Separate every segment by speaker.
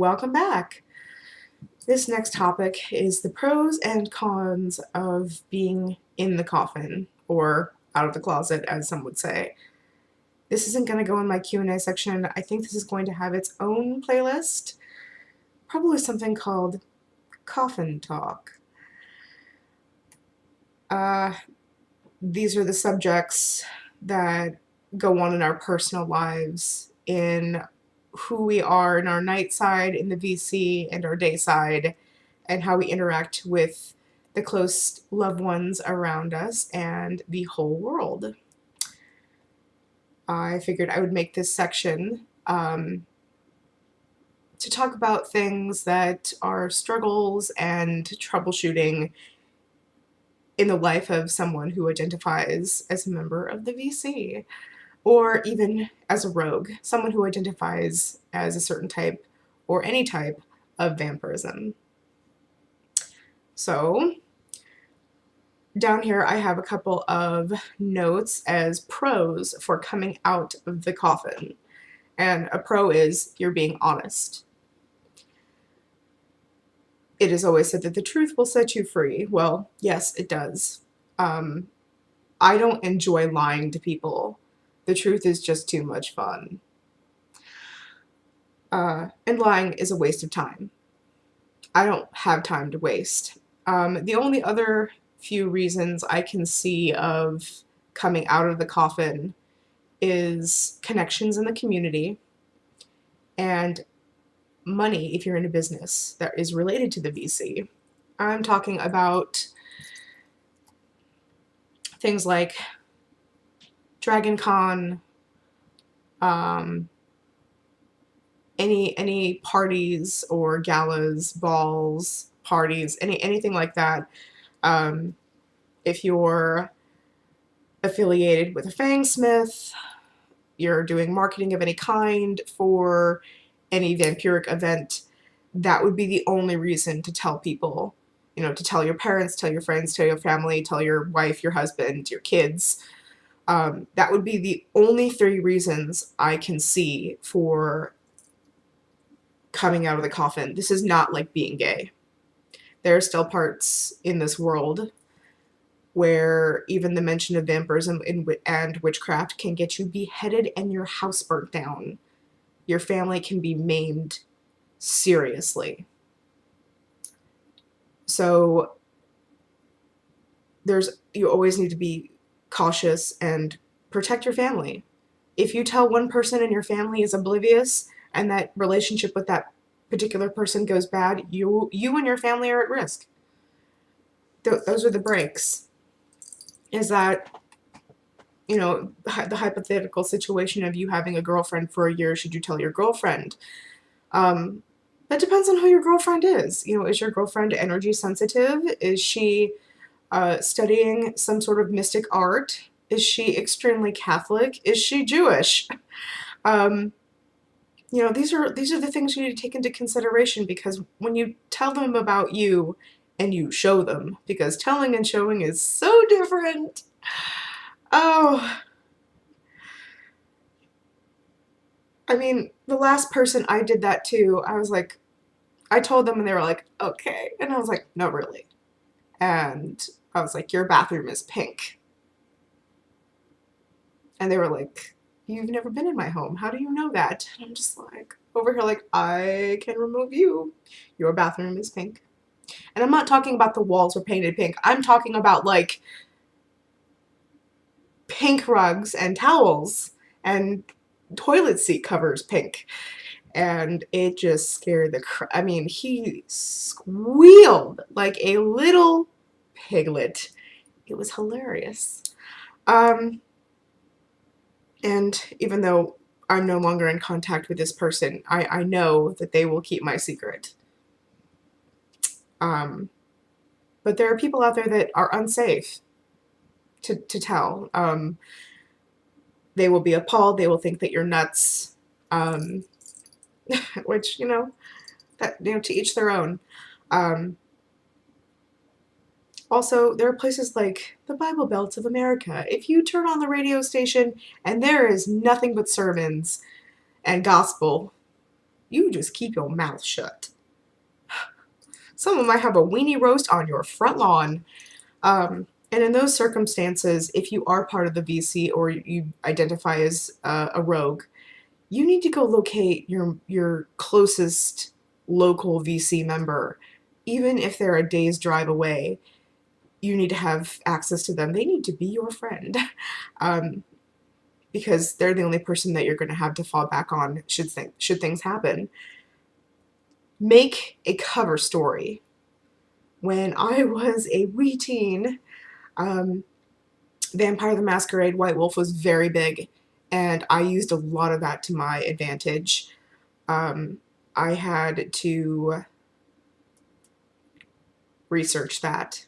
Speaker 1: welcome back. This next topic is the pros and cons of being in the coffin, or out of the closet, as some would say. This isn't going to go in my Q&A section. I think this is going to have its own playlist, probably something called CoffinTalk. These are the subjects that go on in our personal lives, in who we are in our night side in the VC and our day side, and how we interact with the close loved ones around us and the whole world. I figured I would make this section to talk about things that are struggles and troubleshooting in the life of someone who identifies as a member of the VC, or even as a rogue, someone who identifies as a certain type or any type of vampirism. So, down here I have a couple of notes as pros for coming out of the coffin. And a pro is you're being honest. It is always said that the truth will set you free. Well, yes, it does. I don't enjoy lying to people. The truth is just too much fun. And lying is a waste of time. I don't have time to waste. The only other few reasons I can see of coming out of the coffin is connections in the community and money if you're in a business that is related to the VC. I'm talking about things like Dragon Con, any parties or galas, balls, parties, anything like that. If you're affiliated with a fangsmith, you're doing marketing of any kind for any vampiric event, that would be the only reason to tell people, to tell your parents, tell your friends, tell your family, tell your wife, your husband, your kids. That would be the only 3 reasons I can see for coming out of the coffin. This is not like being gay. There are still parts in this world where even the mention of vampirism and witchcraft can get you beheaded and your house burnt down. Your family can be maimed seriously. So you always need to be cautious and protect your family. If you tell one person and your family is oblivious and that relationship with that particular person goes bad, you and your family are at risk. Those are the breaks. Is that, the hypothetical situation of you having a girlfriend for a year, should you tell your girlfriend? That depends on who your girlfriend is. Is your girlfriend energy sensitive? Is she studying some sort of mystic art? Is she extremely Catholic? Is she Jewish? These are the things you need to take into consideration, because when you tell them about you and you show them, because telling and showing is so different. Oh, I mean, the last person I did that to, I told them and they were like, okay. And I was like, no, really. And I was like, your bathroom is pink. And they were like, you've never been in my home. How do you know that? And I'm just like, over here like, I can remove you. Your bathroom is pink. And I'm not talking about the walls were painted pink. I'm talking about like pink rugs and towels and toilet seat covers pink. And it just scared he squealed like a little piglet. It was hilarious. And even though I'm no longer in contact with this person, I know that they will keep my secret. But there are people out there that are unsafe to tell. They will be appalled. They will think that you're nuts. Which, to each their own. Also, there are places like the Bible Belt of America. If you turn on the radio station and there is nothing but sermons and gospel, you just keep your mouth shut. Someone might have a weenie roast on your front lawn. And in those circumstances, if you are part of the VC or you identify as a rogue, you need to go locate your closest local VC member. Even if they're a day's drive away, you need to have access to them. They need to be your friend. Because they're the only person that you're going to have to fall back on should things happen. Make a cover story. When I was a wee teen, Vampire the Masquerade White Wolf was very big, and I used a lot of that to my advantage. I had to research that.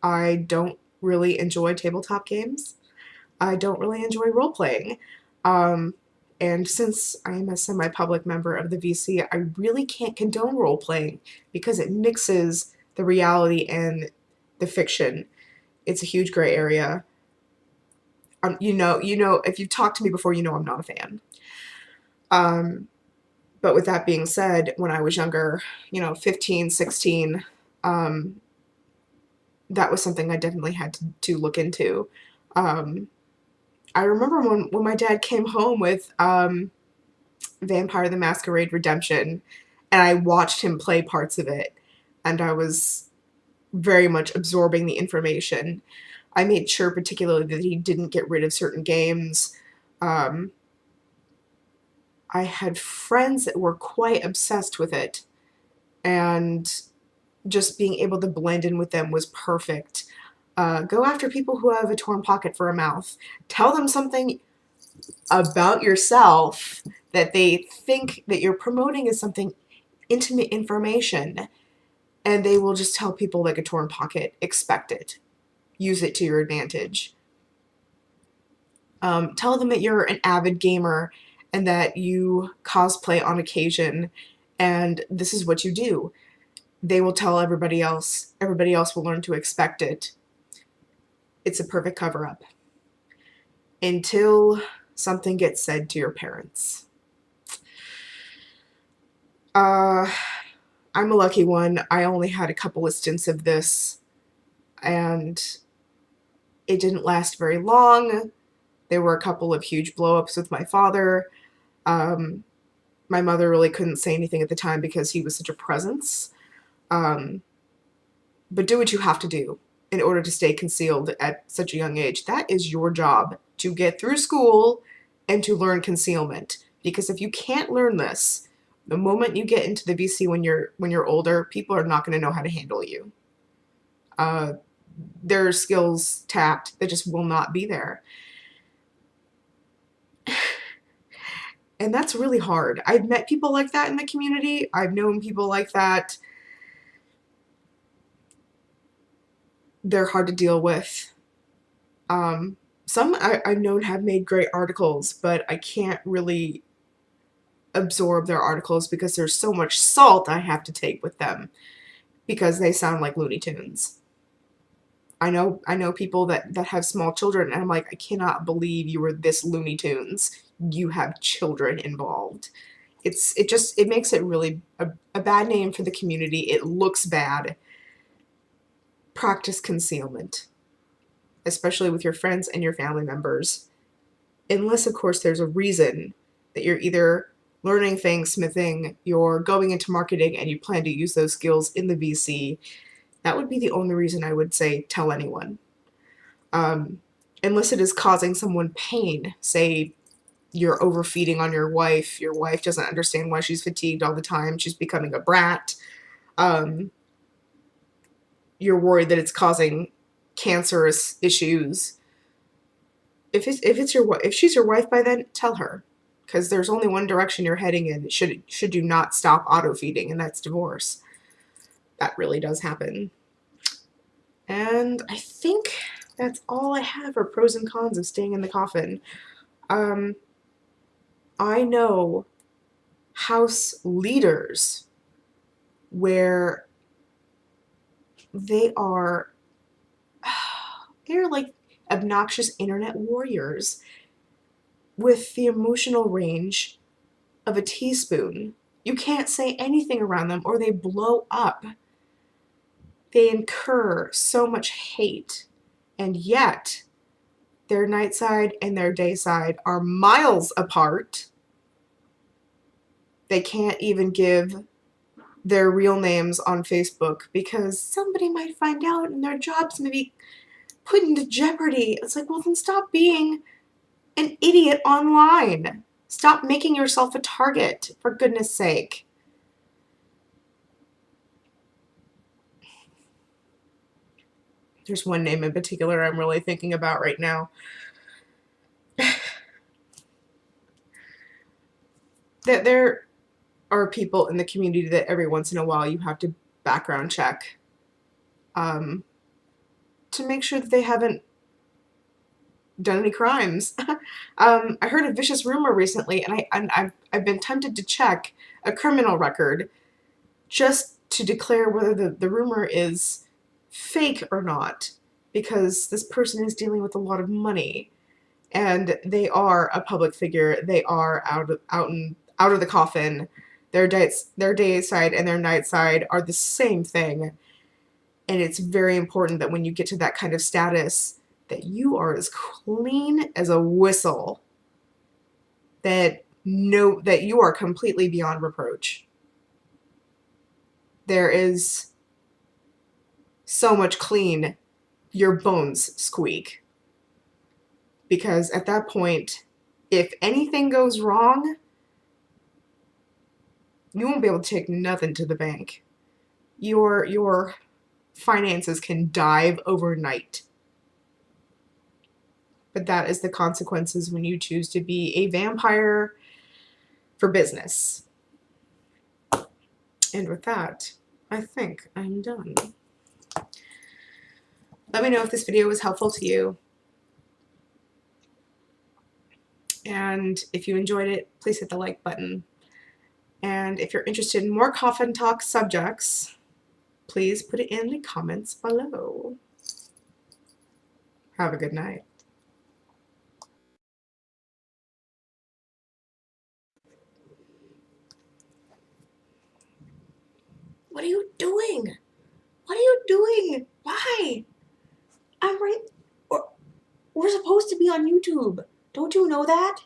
Speaker 1: I don't really enjoy tabletop games. I don't really enjoy role-playing. And since I am a semi-public member of the VC, I really can't condone role-playing because it mixes the reality and the fiction. It's a huge gray area. If you've talked to me before, you know I'm not a fan. But with that being said, when I was younger, 15, 16, that was something I definitely had to look into. I remember when my dad came home with Vampire the Masquerade Redemption, and I watched him play parts of it, and I was very much absorbing the information. I made sure particularly that he didn't get rid of certain games. I had friends that were quite obsessed with it, and just being able to blend in with them was perfect. Go after people who have a torn pocket for a mouth. Tell them something about yourself that they think that you're promoting as something intimate information, and they will just tell people like a torn pocket. Expect it. Use it to your advantage. Tell them that you're an avid gamer and that you cosplay on occasion, and this is what you do. They will tell everybody else. Everybody else will learn to expect it. It's a perfect cover-up. Until something gets said to your parents. I'm a lucky one. I only had a couple of stints of this, and it didn't last very long. There were a couple of huge blow-ups with my father. My mother really couldn't say anything at the time because he was such a presence. But do what you have to do in order to stay concealed at such a young age. That is your job, to get through school and to learn concealment. Because if you can't learn this, the moment you get into the VC when you're older, people are not going to know how to handle you. There are skills tapped that just will not be there. And that's really hard. I've met people like that in the community. I've known people like that. They're hard to deal with. Some I've known have made great articles, but I can't really absorb their articles because there's so much salt I have to take with them because they sound like Looney Tunes. I know people that have small children, and I'm like, I cannot believe you were this Looney Tunes. You have children involved. It makes it really a bad name for the community. It looks bad. Practice concealment, especially with your friends and your family members. Unless, of course, there's a reason that you're either learning fangsmithing, you're going into marketing, and you plan to use those skills in the VC. That would be the only reason I would say tell anyone. Unless it is causing someone pain. Say you're overfeeding on your wife doesn't understand why she's fatigued all the time, she's becoming a brat. You're worried that it's causing cancerous issues. If she's your wife by then, tell her, because there's only one direction you're heading in. Should you not stop auto feeding, and that's divorce. That really does happen. And I think that's all I have for pros and cons of staying in the coffin. I know house leaders where they're like obnoxious internet warriors with the emotional range of a teaspoon You can't say anything around them or they blow up. They incur so much hate, and yet their night side and their day side are miles apart. They can't even give their real names on Facebook because somebody might find out and their jobs may be put into jeopardy. It's like, well, then stop being an idiot online. Stop making yourself a target, for goodness sake. There's one name in particular I'm really thinking about right now. That there are people in the community that every once in a while you have to background check to make sure that they haven't done any crimes. I heard a vicious rumor recently, and I've been tempted to check a criminal record just to declare whether the rumor is fake or not, because this person is dealing with a lot of money, and they are a public figure. They are out of the coffin. Their day side and their night side are the same thing, and it's very important that when you get to that kind of status, that you are as clean as a whistle. That you are completely beyond reproach. There is so much clean, your bones squeak. Because at that point, if anything goes wrong, you won't be able to take nothing to the bank. Your finances can dive overnight. But that is the consequences when you choose to be a vampire for business. And with that, I think I'm done. Let me know if this video was helpful to you. And if you enjoyed it, please hit the like button. And if you're interested in more Coffin Talk subjects, please put it in the comments below. Have a good night. What are you doing? What are you doing? Why? I'm right. We're supposed to be on YouTube. Don't you know that?